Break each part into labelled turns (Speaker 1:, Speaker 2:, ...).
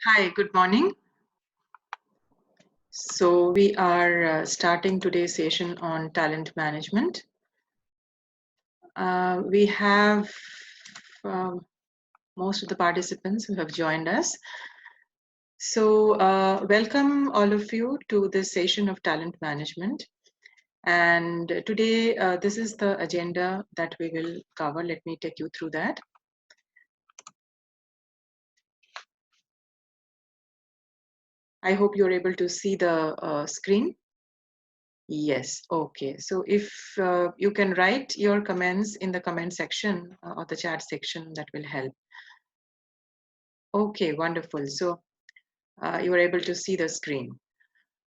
Speaker 1: Hi, good morning. So we are starting today's session on talent management. We have um, most of the participants who have joined us. So welcome all of you to this session of talent management. And today, this is the agenda that we will cover. Let me take you through that. I hope you're able to see the screen. Yes, okay. So if you can write your comments in the comment section or the chat section, that will help. Okay, wonderful. So you are able to see the screen.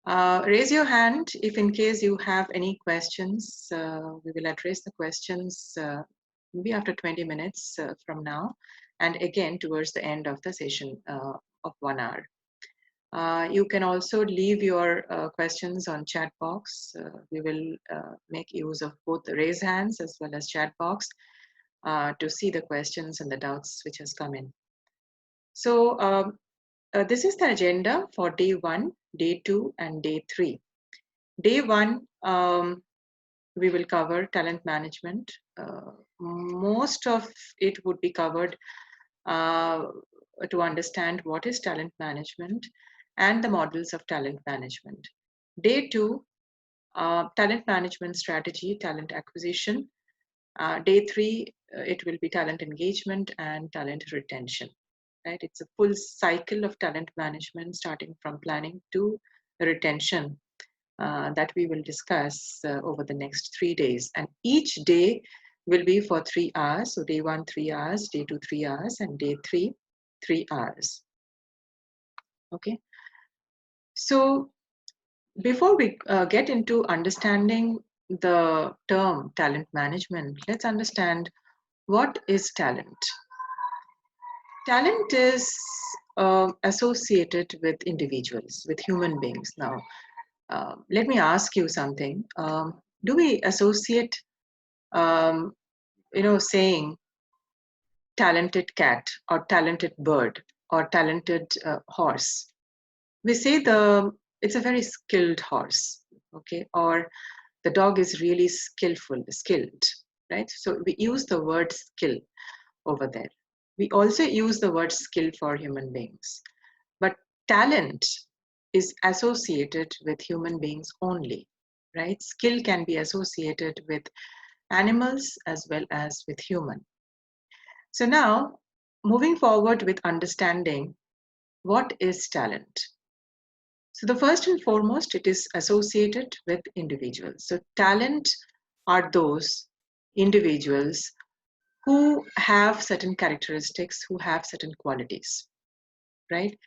Speaker 1: Raise your hand if in case you have any questions. We will address the questions maybe after 20 minutes from now, and again towards the end of the session of 1 hour. You can also leave your questions on chat box. We will make use of both the raise hands as well as chat box to see the questions and the doubts which has come in. So this is the agenda for day 1, day 2 and day 3. Day 1, we will cover talent management. Most of it would be covered to understand what is talent management and the models of talent management. Day 2, talent management strategy, talent acquisition. Day 3, it will be talent engagement and talent retention. Right? It's a full cycle of talent management starting from planning to retention that we will discuss over the next 3 days. And each day will be for 3 hours. So day 1, 3 hours, day 2, 3 hours, and day 3, 3 hours. Okay. So before we get into understanding the term talent management, let's understand what is talent. Talent is associated with individuals, with human beings. Now, let me ask you something. Do we associate, um, saying talented cat or talented bird or talented horse? We say it's a very skilled horse, okay, or the dog is really skilled, right? So we use the word skill over there. We also use the word skill for human beings, but talent is associated with human beings only, right? Skill can be associated with animals as well as with human. So now, moving forward with understanding what is talent. So the first and foremost, it is associated with individuals. So talent are those individuals who have certain characteristics, who have certain qualities, right?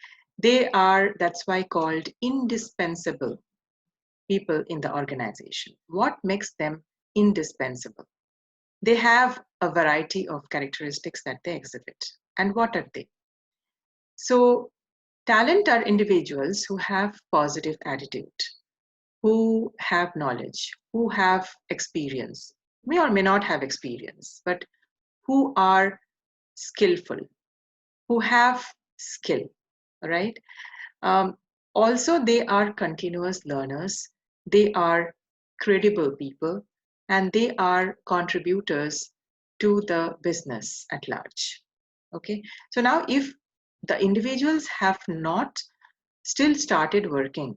Speaker 1: They are, that's why called indispensable people in the organization. What makes them indispensable? They have a variety of characteristics that they exhibit. And what are they? So talent are individuals who have positive attitude, who have knowledge, who have experience, may or may not have experience, but who are skillful, who have skill, right? Also, they are continuous learners, they are credible people, and they are contributors to the business at large. Okay, so now if the individuals have not still started working,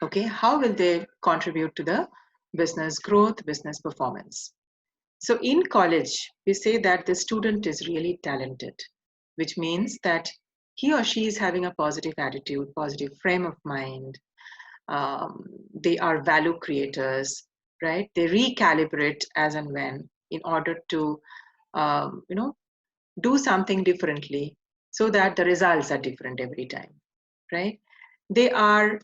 Speaker 1: okay, how will they contribute to the business growth, business performance? So in college, we say that the student is really talented, which means that he or she is having a positive attitude, positive frame of mind. They are value creators, right? They recalibrate as and when in order to, um, you know, do something differently so that the results are different every time, right? They are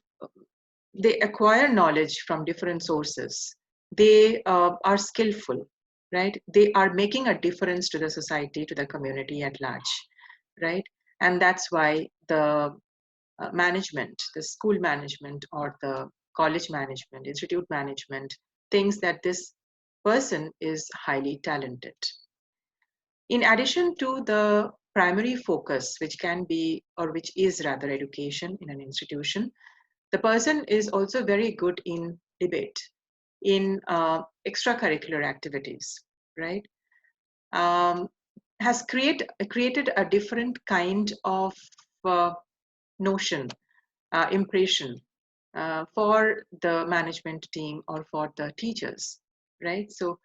Speaker 1: they acquire knowledge from different sources. They are skillful, right? They are making a difference to the society, to the community at large, right? And that's why the management, the school management or the college management, institute management thinks that this person is highly talented. In addition to the primary focus, which can be, or which is rather, education in an institution, the person is also very good in debate, in extracurricular activities, right? Has created a different kind of notion, impression for the management team or for the teachers, right? So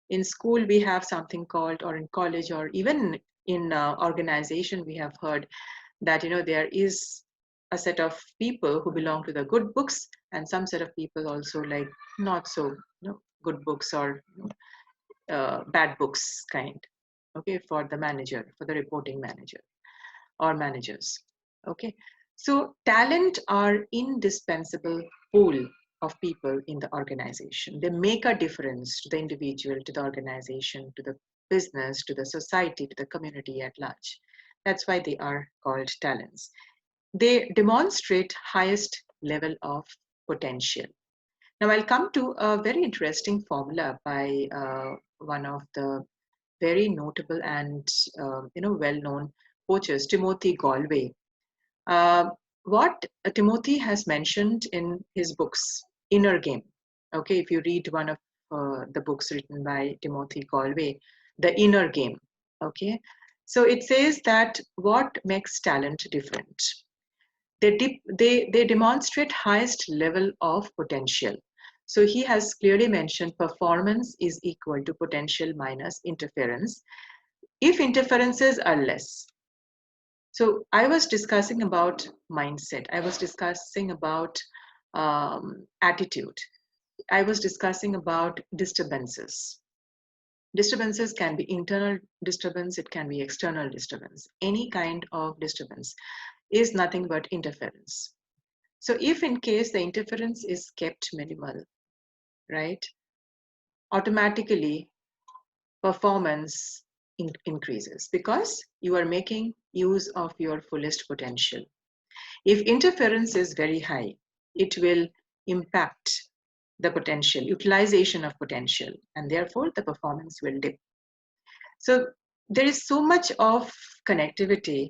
Speaker 1: in school we have something called, or in college, or even in organization, we have heard that there is a set of people who belong to the good books, and some set of people also like not so good books, or bad books kind, okay, for the manager, for the reporting manager or managers. Okay, so talent are indispensable pool of people in the organization. They make a difference to the individual, to the organization, to the business, to the society, to the community at large. That's why they are called talents. They demonstrate highest level of potential. Now I'll come to a very interesting formula by one of the very notable and well-known coaches, Timothy Galway. Uh, what Timothy has mentioned in his books, Inner Game. Okay, if you read one of the books written by Timothy Galway, The Inner Game. Okay, so it says that what makes talent different? They demonstrate highest level of potential. So he has clearly mentioned performance is equal to potential minus interference. If interferences are less, so I was discussing about mindset. I was discussing about attitude. I was discussing about disturbances. Disturbances can be internal disturbance, it can be external disturbance. Any kind of disturbance is nothing but interference. So if in case the interference is kept minimal, right, automatically performance increases because you are making use of your fullest potential. If interference is very high, it will impact the potential, utilization of potential, and therefore the performance will dip. So there is so much of connectivity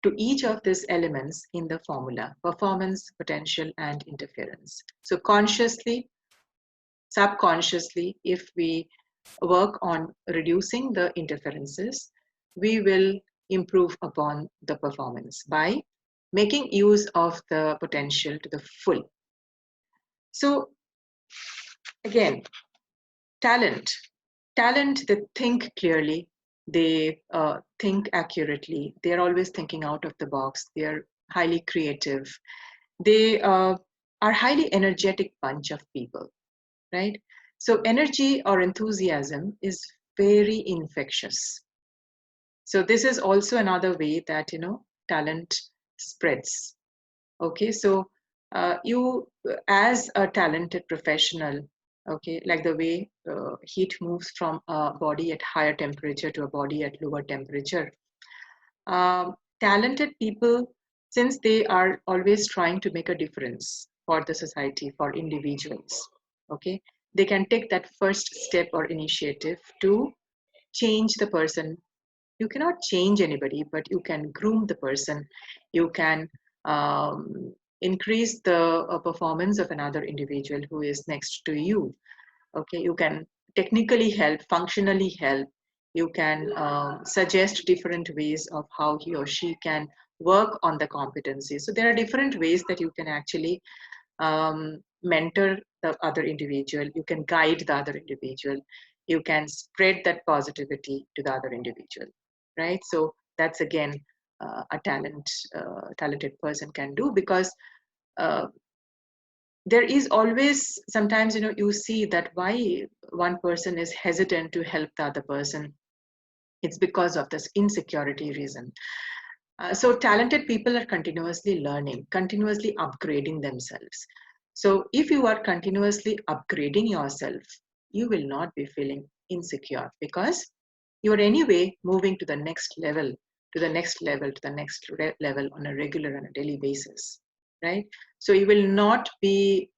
Speaker 1: to each of these elements in the formula: performance, potential, and interference. So consciously, subconsciously, if we work on reducing the interferences, we will improve upon the performance by making use of the potential to the full. So again, talent. Talent, they think clearly, they think accurately, they're always thinking out of the box, they're highly creative, they are highly energetic bunch of people, right? So energy or enthusiasm is very infectious. So this is also another way that talent spreads. Okay, so you as a talented professional, okay, like the way heat moves from a body at higher temperature to a body at lower temperature, talented people, since they are always trying to make a difference for the society, for individuals, okay, they can take that first step or initiative to change the person. You cannot change anybody, but you can groom the person. You can increase the performance of another individual who is next to you. Okay, you can technically help, functionally help. You can suggest different ways of how he or she can work on the competency. So there are different ways that you can actually mentor the other individual. You can guide the other individual. You can spread that positivity to the other individual, right? So that's again a talented person can do, because uh, there is always sometimes you see that why one person is hesitant to help the other person. It's because of this insecurity reason. So talented people are continuously learning, continuously upgrading themselves. So if you are continuously upgrading yourself, you will not be feeling insecure, because you are anyway moving to the next level, to the next level, to the next level on a regular and a daily basis, right? So you will not be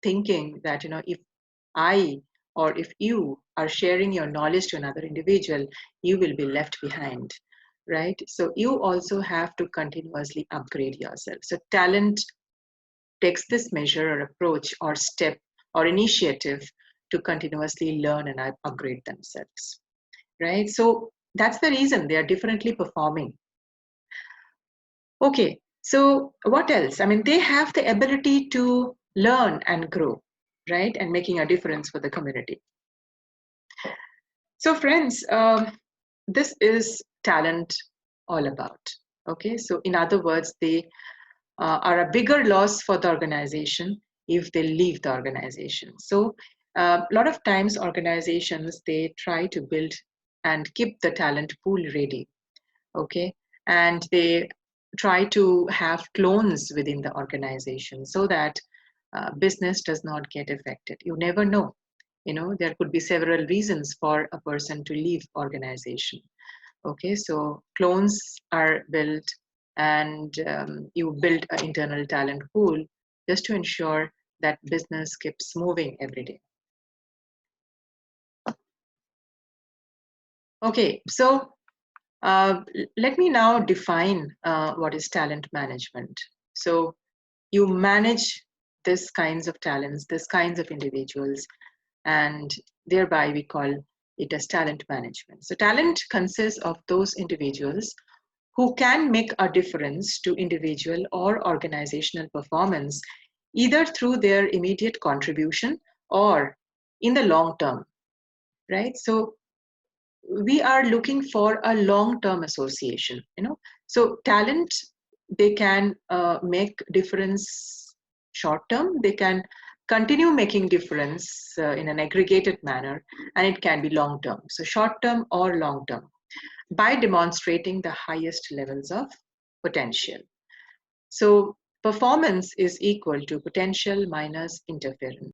Speaker 1: thinking that if I or if you are sharing your knowledge to another individual, you will be left behind. right? So you also have to continuously upgrade yourself. So talent takes this measure or approach or step or initiative to continuously learn and upgrade themselves, right? So that's the reason they are differently performing. Okay, so what else? I mean, they have the ability to learn and grow, right? And making a difference for the community. So, friends, this is talent all about. Okay, so in other words, they are a bigger loss for the organization if they leave the organization. So, a lot of times, organizations they try to build and keep the talent pool ready. Okay, and they try to have clones within the organization so that business does not get affected. You never know. You know, there could be several reasons for a person to leave organization. Okay, so clones are built, and you build an internal talent pool just to ensure that business keeps moving every day. Okay, so let me now define what is talent management. So you manage this kinds of talents, this kinds of individuals, and thereby we call it as talent management. So talent consists of those individuals who can make a difference to individual or organizational performance, either through their immediate contribution or in the long term, right? So we are looking for a long-term association, you know. So talent, they can make difference short term, they can continue making difference in an aggregated manner, and it can be long term, so short term or long term, by demonstrating the highest levels of potential. So performance is equal to potential minus interference.